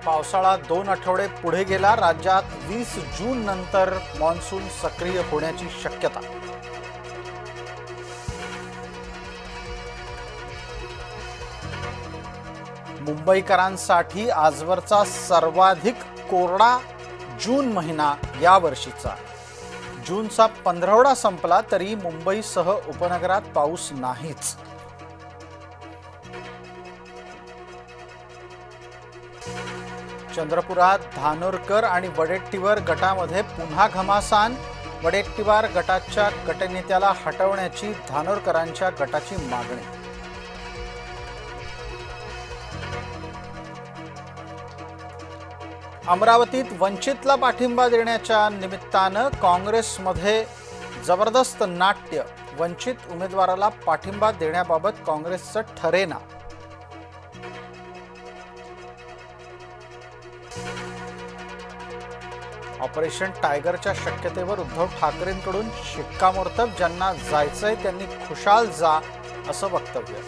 पावसाळा 2 आठवडे पुढे गेला। राज्यात 20 जून नंतर मान्सून सक्रिय होण्याची शक्यता। मुंबईकरांसाठी आजवरचा सर्वाधिक कोरडा जून महिना यावर्षीचा। जूनचा 15वाडा संपला तरी मुंबईसह उपनगरात पाऊस नाहीच। चंद्रपुरात धानोरकर आणि वडेट्टीवार गटामध्ये पुन्हा घमासान। वडेट्टीवार गटाच्या गटनेत्याला हटवण्याची धानोरकरांच्या गटाची मागणी। अमरावतीत वंचितला पाठिंबा देण्याच्या निमित्तानं काँग्रेसमध्ये जबरदस्त नाट्य। वंचित उमेदवाराला पाठिंबा देण्याबाबत काँग्रेसचं ठरेना। ऑपरेशन टायगरच्या शक्यतेवर उद्धव ठाकरेंकडून शिक्कामोर्तब। ज्यांना जायचंय त्यांनी खुशाल जा असं वक्तव्य।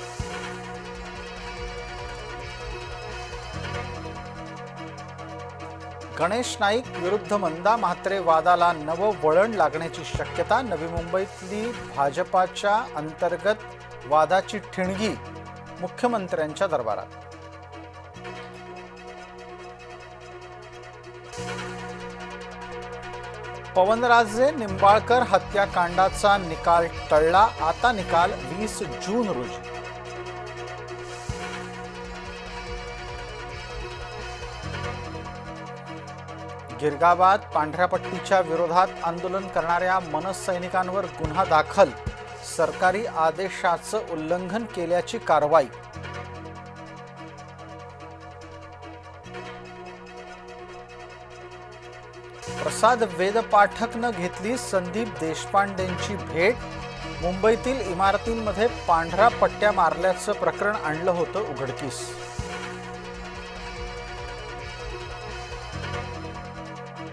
गणेश नाईक विरुद्ध मंदा म्हात्रे वादाला नवं वळण लागण्याची शक्यता। नवी मुंबईतली भाजपाच्या अंतर्गत वादाची ठिणगी मुख्यमंत्र्यांच्या दरबारात। पवनराजे निंबाळकर हत्याकांडाचा निकाल टळला। आता निकाल 20 जून रोजी। गिरगावात पांढऱ्या पट्टीच्या विरोधात आंदोलन करणाऱ्या मनसैनिकांवर गुन्हा दाखल। सरकारी आदेशाचं उल्लंघन केल्याची कारवाई। प्रसाद वेदपाठकनं घेतली संदीप देशपांडेंची भेट। मुंबईतील इमारतींमध्ये पांढऱ्या पट्ट्या मारल्याचं प्रकरण आणलं होतं उघडकीस।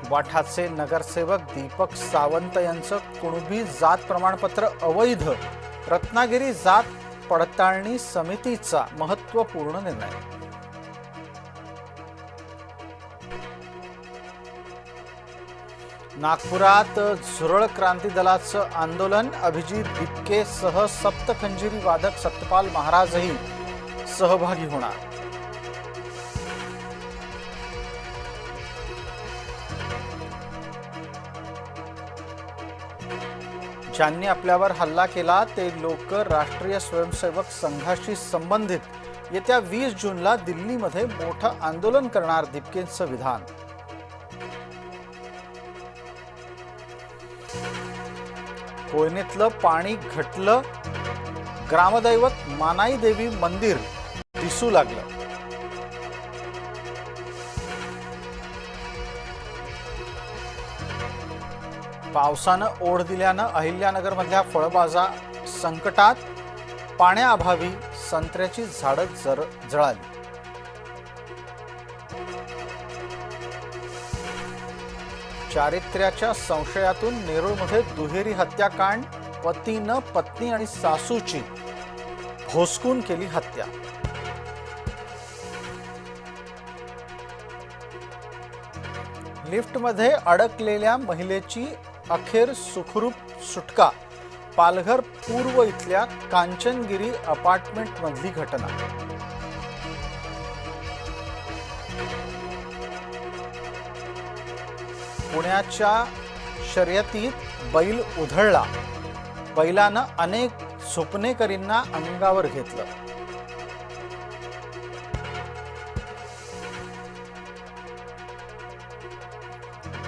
वाठाचे नगरसेवक दीपक सावंत यांचं कुणबी जात प्रमाणपत्र अवैध। रत्नागिरी जात पडताळणी समितीचा महत्त्वपूर्ण निर्णय। नागपुरात झुरळ क्रांती दलाचं आंदोलन। अभिजित दिपके सह सप्तखंजिरी वादक सत्यपाल महाराजही सहभागी होणार। ज्यांनी आपल्यावर हल्ला केला ते लोक राष्ट्रीय स्वयंसेवक संघाशी संबंधित। येत्या 20 जूनला दिल्लीमध्ये मोठं आंदोलन करणार दिपकेंचं विधान। कोयनेतलं पाणी घटलं। ग्रामदैवत मानाई देवी मंदिर दिसू लागलं। पावसानं ओढ दिल्यानं अहिल्यानगरमधल्या फळबाजा संकटात। पाण्याअभावी संत्र्याची झाडं जळाली। चारित्र्याच्या संशयातून नेरूळमध्ये दुहेरी हत्याकांड। पतीनं पत्नी आणि सासूची भोसकून केली हत्या। लिफ्टमध्ये अडकलेल्या महिलेची अखेर सुखरूप सुटका। पालघर पूर्व इथल्या कांचनगिरी अपार्टमेंटमधली घटना। पुण्याच्या शर्यतीत बैल उधळला। बैलानं अनेक सुपनेकरींना अंगावर घेतलं।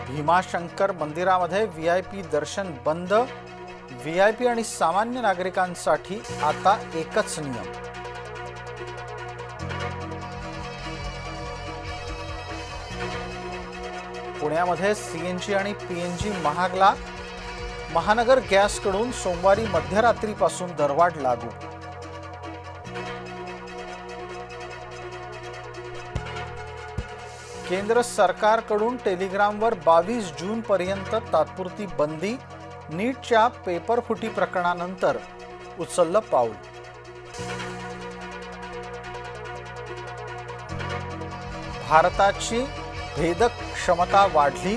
भीमाशंकर मंदिरामध्ये व्हीआयपी दर्शन बंद। व्हीआयपी आणि सामान्य नागरिकांसाठी आता एकच नियम। पुण्यामध्ये सीएनजी आणि पीएनजी महागला। महानगर गॅसकडून सोमवारी मध्यरात्रीपासून दरवाढ लागू। केंद्र सरकारकडून टेलिग्रामवर 22 जून पर्यंत तात्पुरती बंदी। नीटच्या पेपरफुटी प्रकरणानंतर उचललं पाऊल। भारताची भेदक क्षमता वाढली,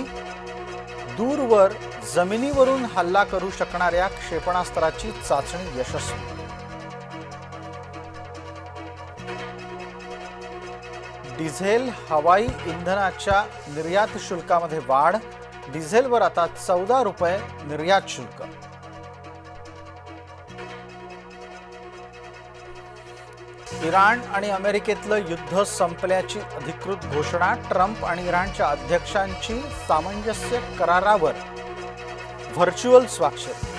दूरवर जमिनीवरून हल्ला करू शकणाऱ्या क्षेपणास्त्राची चाचणी यशस्वी. डिझेल हवाई इंधनाच्या निर्यात शुल्कामध्ये वाढ, डिझेलवर आता 14 रुपये निर्यात शुल्क. इराण आणि अमेरिकेतलं युद्ध संपल्याची अधिकृत घोषणा, ट्रम्प आणि इराणच्या अध्यक्षांची सामंजस्य करारावर व्हर्च्युअल स्वाक्षरी.